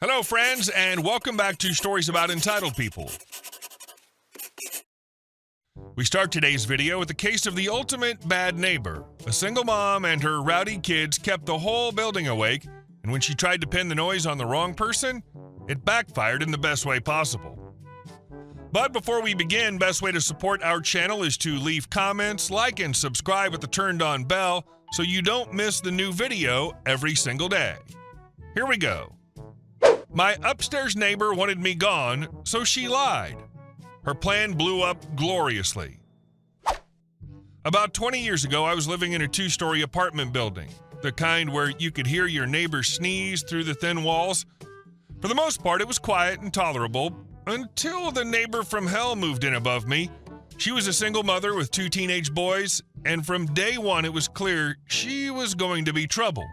Hello, friends, and welcome back to Stories About Entitled People. We start today's video with the case of the ultimate bad neighbor. A single mom and her rowdy kids kept the whole building awake, and when she tried to pin the noise on the wrong person, it backfired in the best way possible. But before we begin, best way to support our channel is to leave comments, like, and subscribe with the turned-on bell so you don't miss the new video every single day. Here we go. My upstairs neighbor wanted me gone, so she lied. Her plan blew up gloriously. About 20 years ago, I was living in a 2-story apartment building, the kind where you could hear your neighbor sneeze through the thin walls. For the most part, it was quiet and tolerable, until the neighbor from hell moved in above me. She was a single mother with 2 teenage boys, and from day one it was clear she was going to be trouble.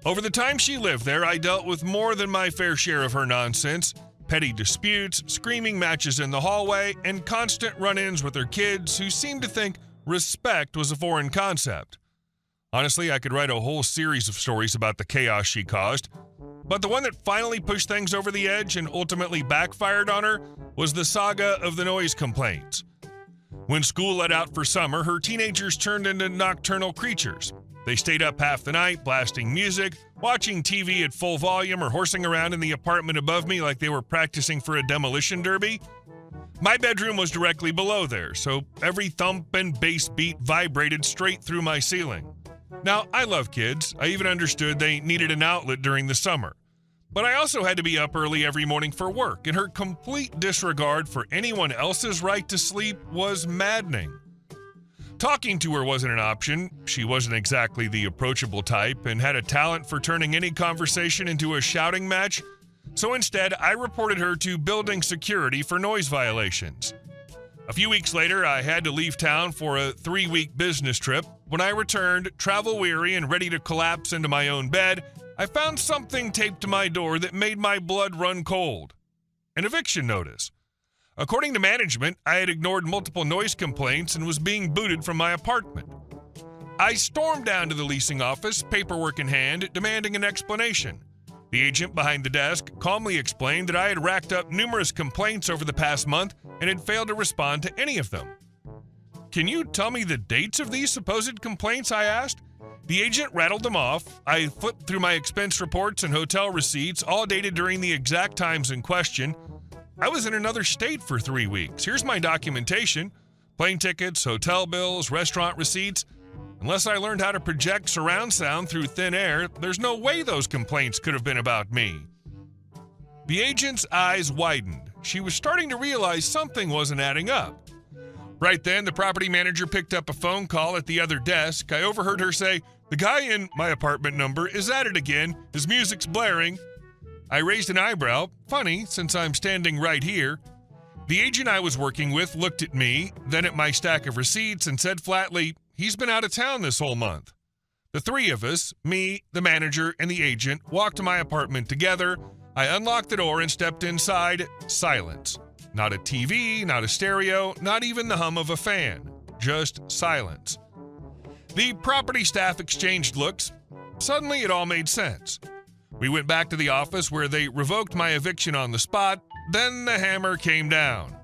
Over the time she lived there, I dealt with more than my fair share of her nonsense, petty disputes, screaming matches in the hallway, and constant run-ins with her kids who seemed to think respect was a foreign concept. Honestly, I could write a whole series of stories about the chaos she caused, but the one that finally pushed things over the edge and ultimately backfired on her was the saga of the noise complaints. When school let out for summer, her teenagers turned into nocturnal creatures. They stayed up half the night, blasting music, watching TV at full volume, or horsing around in the apartment above me like they were practicing for a demolition derby. My bedroom was directly below there, so every thump and bass beat vibrated straight through my ceiling. Now, I love kids. I even understood they needed an outlet during the summer. But I also had to be up early every morning for work, and her complete disregard for anyone else's right to sleep was maddening. Talking to her wasn't an option. She wasn't exactly the approachable type and had a talent for turning any conversation into a shouting match, so instead I reported her to building security for noise violations. A few weeks later, I had to leave town for a 3-week business trip. When I returned, travel-weary and ready to collapse into my own bed, I found something taped to my door that made my blood run cold. An eviction notice. According to management, I had ignored multiple noise complaints and was being booted from my apartment. I stormed down to the leasing office, paperwork in hand, demanding an explanation. The agent behind the desk calmly explained that I had racked up numerous complaints over the past month and had failed to respond to any of them. "Can you tell me the dates of these supposed complaints?" I asked. The agent rattled them off. I flipped through my expense reports and hotel receipts, all dated during the exact times in question. I was in another state for 3 weeks. Here's my documentation: plane tickets, hotel bills, restaurant receipts. Unless I learned how to project surround sound through thin air, there's no way those complaints could have been about me. The agent's eyes widened. She was starting to realize something wasn't adding up. Right then, the property manager picked up a phone call at the other desk. I overheard her say, "The guy in my apartment number is at it again. His music's blaring." I raised an eyebrow. Funny, since I'm standing right here. The agent I was working with looked at me, then at my stack of receipts, and said flatly, "He's been out of town this whole month." The 3 of us, me, the manager, and the agent, walked to my apartment together. I unlocked the door and stepped inside. Silence. Not a TV, not a stereo, not even the hum of a fan. Just silence. The property staff exchanged looks. Suddenly, it all made sense. We went back to the office where they revoked my eviction on the spot. Then the hammer came down.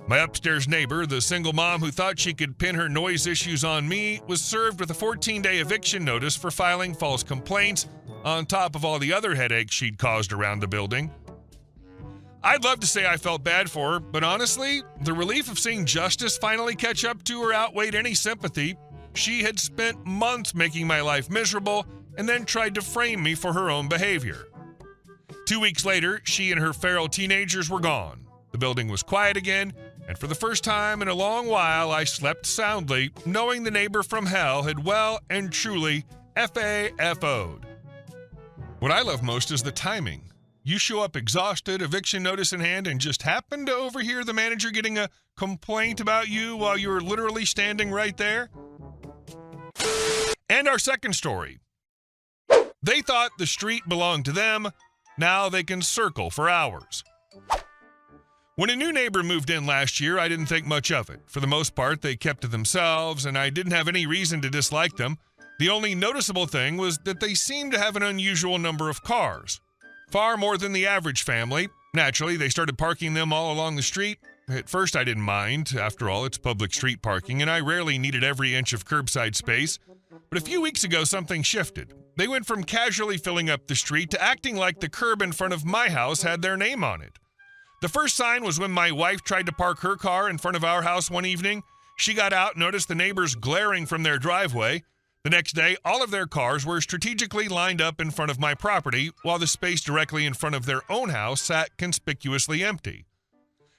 My upstairs neighbor, the single mom who thought she could pin her noise issues on me, was served with a 14-day eviction notice for filing false complaints, on top of all the other headaches she'd caused around the building. I'd love to say I felt bad for her, but honestly, the relief of seeing justice finally catch up to her outweighed any sympathy. She had spent months making my life miserable and then tried to frame me for her own behavior. 2 weeks later, she and her feral teenagers were gone. The building was quiet again, and for the first time in a long while, I slept soundly, knowing the neighbor from hell had well and truly FAFO'd. What I love most is the timing. You show up exhausted, eviction notice in hand, and just happen to overhear the manager getting a complaint about you while you're literally standing right there. And our second story. They thought the street belonged to them. Now they can circle for hours. When a new neighbor moved in last year, I didn't think much of it. For the most part, they kept to themselves, and I didn't have any reason to dislike them. The only noticeable thing was that they seemed to have an unusual number of cars. Far more than the average family. Naturally, they started parking them all along the street. At first, I didn't mind. After all, it's public street parking, and I rarely needed every inch of curbside space. But a few weeks ago, something shifted. They went from casually filling up the street to acting like the curb in front of my house had their name on it. The first sign was when my wife tried to park her car in front of our house one evening. She got out and noticed the neighbors glaring from their driveway. The next day, all of their cars were strategically lined up in front of my property, while the space directly in front of their own house sat conspicuously empty.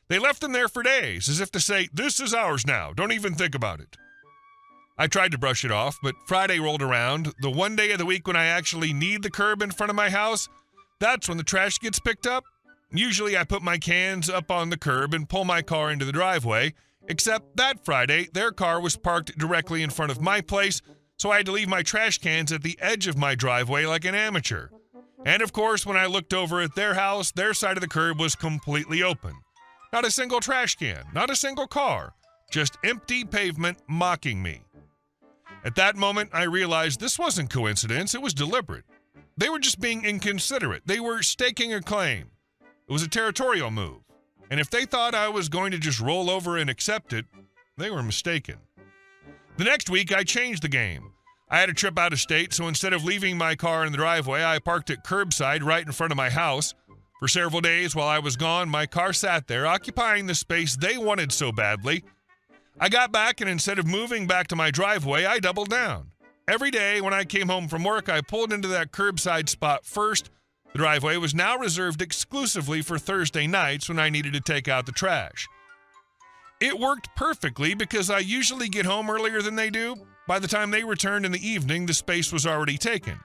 They left them there for days, as if to say, "This is ours now, don't even think about it." I tried to brush it off, but Friday rolled around, the one day of the week when I actually need the curb in front of my house. That's when the trash gets picked up. Usually I put my cans up on the curb and pull my car into the driveway, except that Friday, their car was parked directly in front of my place, so I had to leave my trash cans at the edge of my driveway like an amateur. And of course, when I looked over at their house, their side of the curb was completely open. Not a single trash can, not a single car, just empty pavement mocking me. At that moment, I realized this wasn't coincidence, it was deliberate. They were just being inconsiderate. They were staking a claim. It was a territorial move. And if they thought I was going to just roll over and accept it, they were mistaken. The next week, I changed the game. I had a trip out of state, so instead of leaving my car in the driveway, I parked it curbside right in front of my house. For several days while I was gone, my car sat there, occupying the space they wanted so badly. I got back, and instead of moving back to my driveway, I doubled down. Every day when I came home from work, I pulled into that curbside spot first. The driveway was now reserved exclusively for Thursday nights when I needed to take out the trash. It worked perfectly because I usually get home earlier than they do. By the time they returned in the evening, the space was already taken.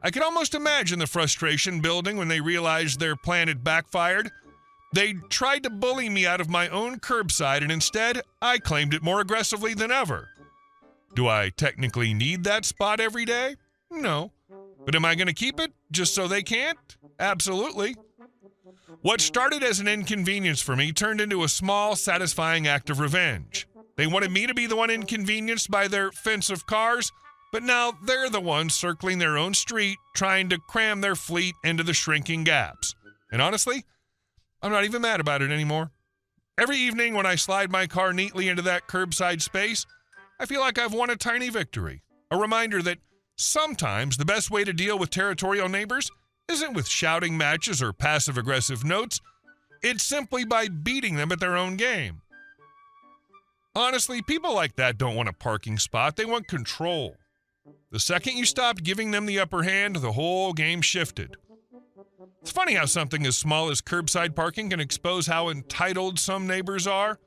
I could almost imagine the frustration building when they realized their plan had backfired. They tried to bully me out of my own curbside, and instead, I claimed it more aggressively than ever. Do I technically need that spot every day? No. But am I going to keep it just so they can't? Absolutely. What started as an inconvenience for me turned into a small, satisfying act of revenge. They wanted me to be the one inconvenienced by their fence of cars, but now they're the ones circling their own street, trying to cram their fleet into the shrinking gaps. And honestly, I'm not even mad about it anymore. Every evening when I slide my car neatly into that curbside space, I feel like I've won a tiny victory. A reminder that sometimes the best way to deal with territorial neighbors isn't with shouting matches or passive-aggressive notes. It's simply by beating them at their own game. Honestly, people like that don't want a parking spot. They want control. The second you stopped giving them the upper hand, the whole game shifted. It's funny how something as small as curbside parking can expose how entitled some neighbors are.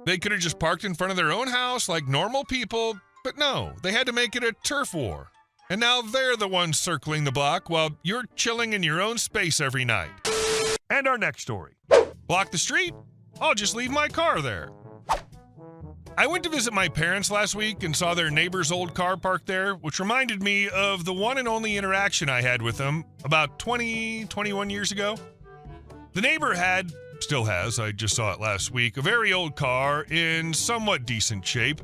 They could have just parked in front of their own house like normal people, but no, they had to make it a turf war. And now they're the ones circling the block while you're chilling in your own space every night. And our next story. Block the street? I'll just leave my car there. I went to visit my parents last week and saw their neighbor's old car parked there, which reminded me of the one and only interaction I had with them about 21 years ago. The neighbor had, still has, I just saw it last week, a very old car in somewhat decent shape.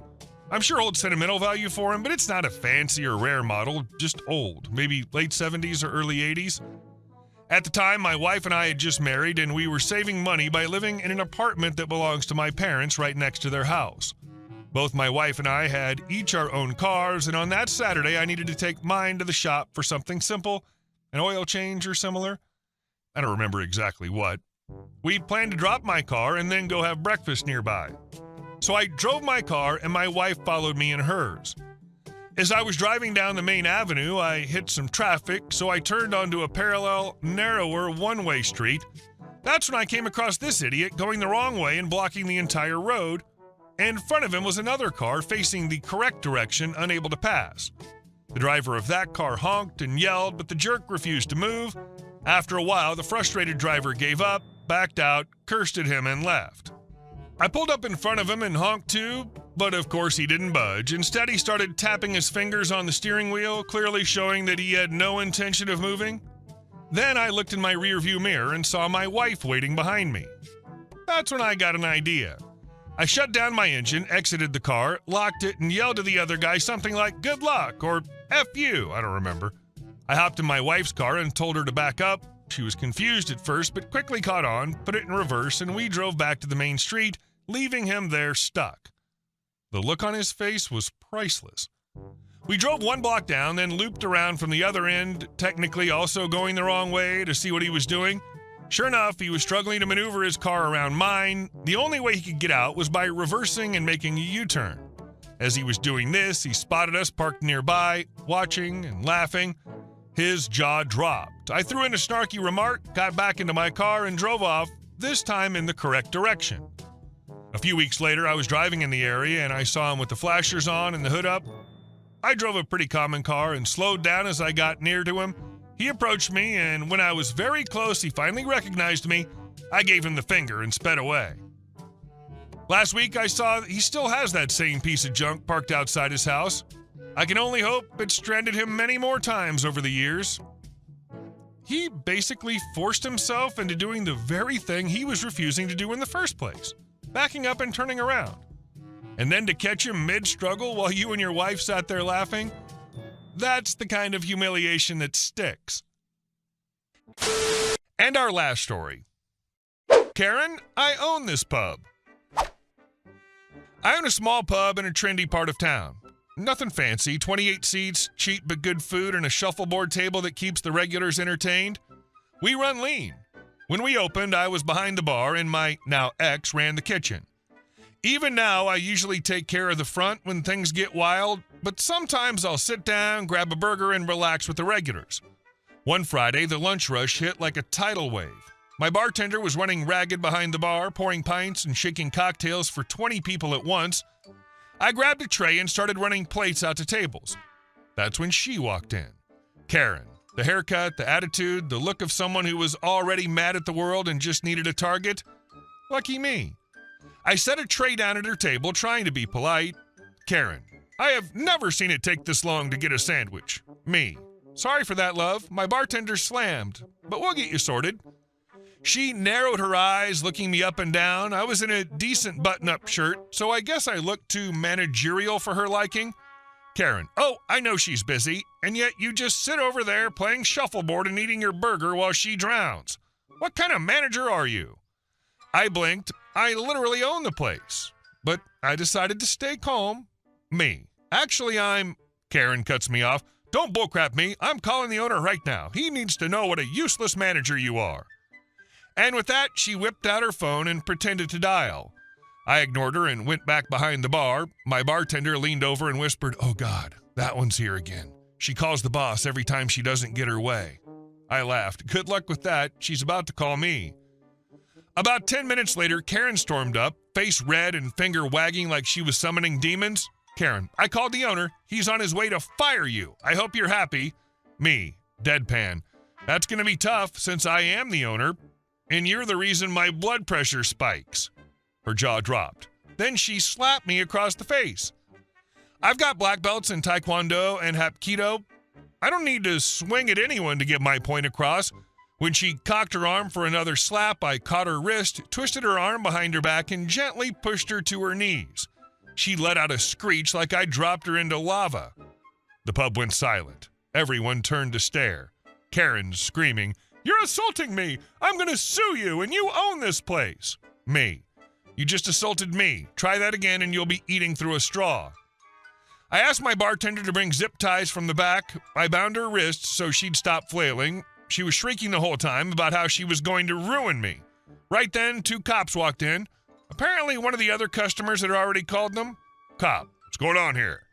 I'm sure holds sentimental value for him, but it's not a fancy or rare model, just old, maybe late 70s or early 80s. At the time, my wife and I had just married, and we were saving money by living in an apartment that belongs to my parents right next to their house. Both my wife and I had each our own cars, and on that Saturday, I needed to take mine to the shop for something simple, an oil change or similar. I don't remember exactly what. We planned to drop my car and then go have breakfast nearby. So I drove my car, and my wife followed me in hers. As I was driving down the main avenue, I hit some traffic, so I turned onto a parallel, narrower one-way street. That's when I came across this idiot going the wrong way and blocking the entire road. In front of him was another car facing the correct direction, unable to pass. The driver of that car honked and yelled, but the jerk refused to move. After a while, the frustrated driver gave up, backed out, cursed at him, and left. I pulled up in front of him and honked too, but of course he didn't budge. Instead, he started tapping his fingers on the steering wheel, clearly showing that he had no intention of moving. Then I looked in my rearview mirror and saw my wife waiting behind me. That's when I got an idea. I shut down my engine, exited the car, locked it, and yelled to the other guy something like, "Good luck," or "F you," I don't remember. I hopped in my wife's car and told her to back up. She was confused at first, but quickly caught on, put it in reverse, and we drove back to the main street, leaving him there stuck. The look on his face was priceless. We drove 1 block down, then looped around from the other end, technically also going the wrong way, to see what he was doing. Sure enough, he was struggling to maneuver his car around mine. The only way he could get out was by reversing and making a U-turn. As he was doing this, he spotted us parked nearby, watching and laughing. His jaw dropped. I threw in a snarky remark, got back into my car, and drove off, this time in the correct direction. A few weeks later, I was driving in the area, and I saw him with the flashers on and the hood up. I drove a pretty common car and slowed down as I got near to him. He approached me, and when I was very close, he finally recognized me. I gave him the finger and sped away. Last week, I saw he still has that same piece of junk parked outside his house. I can only hope it stranded him many more times over the years. He basically forced himself into doing the very thing he was refusing to do in the first place, backing up and turning around. And then to catch him mid-struggle while you and your wife sat there laughing, that's the kind of humiliation that sticks. And our last story. Karen, I own this pub. I own a small pub in a trendy part of town. Nothing fancy, 28 seats, cheap but good food, and a shuffleboard table that keeps the regulars entertained. We run lean. When we opened, I was behind the bar and my now ex ran the kitchen. Even now, I usually take care of the front when things get wild, but sometimes I'll sit down, grab a burger, and relax with the regulars. One Friday, the lunch rush hit like a tidal wave. My bartender was running ragged behind the bar, pouring pints and shaking cocktails for 20 people at once. I grabbed a tray and started running plates out to tables. That's when she walked in. Karen. The haircut, the attitude, the look of someone who was already mad at the world and just needed a target. Lucky me. I set a tray down at her table, trying to be polite. Karen. I have never seen it take this long to get a sandwich. Me. Sorry for that, love. My bartender slammed, but we'll get you sorted. She narrowed her eyes, looking me up and down. I was in a decent button-up shirt, so I guess I looked too managerial for her liking. Karen. Oh, I know she's busy, and yet you just sit over there playing shuffleboard and eating your burger while she drowns. What kind of manager are you? I blinked. I literally own the place. But I decided to stay calm. Me. Actually, Karen cuts me off. Don't bullcrap me. I'm calling the owner right now. He needs to know what a useless manager you are. And with that, she whipped out her phone and pretended to dial. I ignored her and went back behind the bar. My bartender leaned over and whispered, "Oh God, that one's here again. She calls the boss every time she doesn't get her way." I laughed. Good luck with that. She's about to call me. About 10 minutes later, Karen stormed up, face red and finger wagging like she was summoning demons. Karen, I called the owner. He's on his way to fire you. I hope you're happy. Me, deadpan. That's going to be tough since I am the owner, and you're the reason my blood pressure spikes. Her jaw dropped. Then she slapped me across the face. I've got black belts in Taekwondo and Hapkido. I don't need to swing at anyone to get my point across. When she cocked her arm for another slap, I caught her wrist, twisted her arm behind her back, and gently pushed her to her knees. She let out a screech like I dropped her into lava. The pub went silent. Everyone turned to stare. Karen screaming, "You're assaulting me! I'm going to sue you, and you own this place!" Me. You just assaulted me. Try that again and you'll be eating through a straw. I asked my bartender to bring zip ties from the back. I bound her wrists so she'd stop flailing. She was shrieking the whole time about how she was going to ruin me. Right then, 2 cops walked in. Apparently one of the other customers had already called them. "Cop, what's going on here?"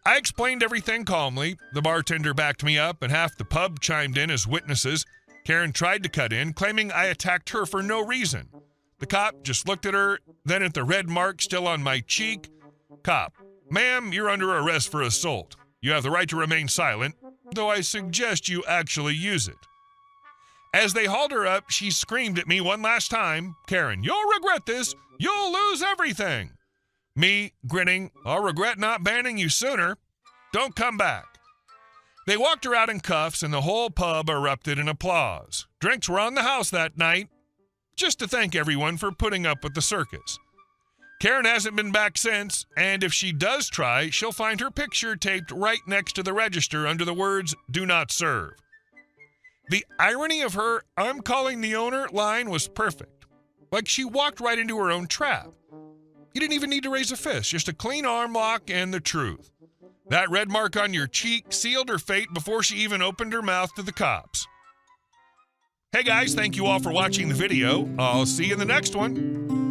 I explained everything calmly. The bartender backed me up and half the pub chimed in as witnesses. Karen tried to cut in, claiming I attacked her for no reason. The cop just looked at her, then at the red mark still on my cheek. Cop, "Ma'am, you're under arrest for assault. You have the right to remain silent, though I suggest you actually use it." As they hauled her up, she screamed at me one last time. Karen, "You'll regret this. You'll lose everything." Me, grinning, "I'll regret not banning you sooner. Don't come back." They walked her out in cuffs, and the whole pub erupted in applause. Drinks were on the house that night, just to thank everyone for putting up with the circus. Karen hasn't been back since, and if she does try, she'll find her picture taped right next to the register under the words, "Do not serve." The irony of her "I'm calling the owner" line was perfect. Like she walked right into her own trap. You didn't even need to raise a fist, just a clean arm lock and the truth. That red mark on your cheek sealed her fate before she even opened her mouth to the cops. Hey guys, thank you all for watching the video. I'll see you in the next one.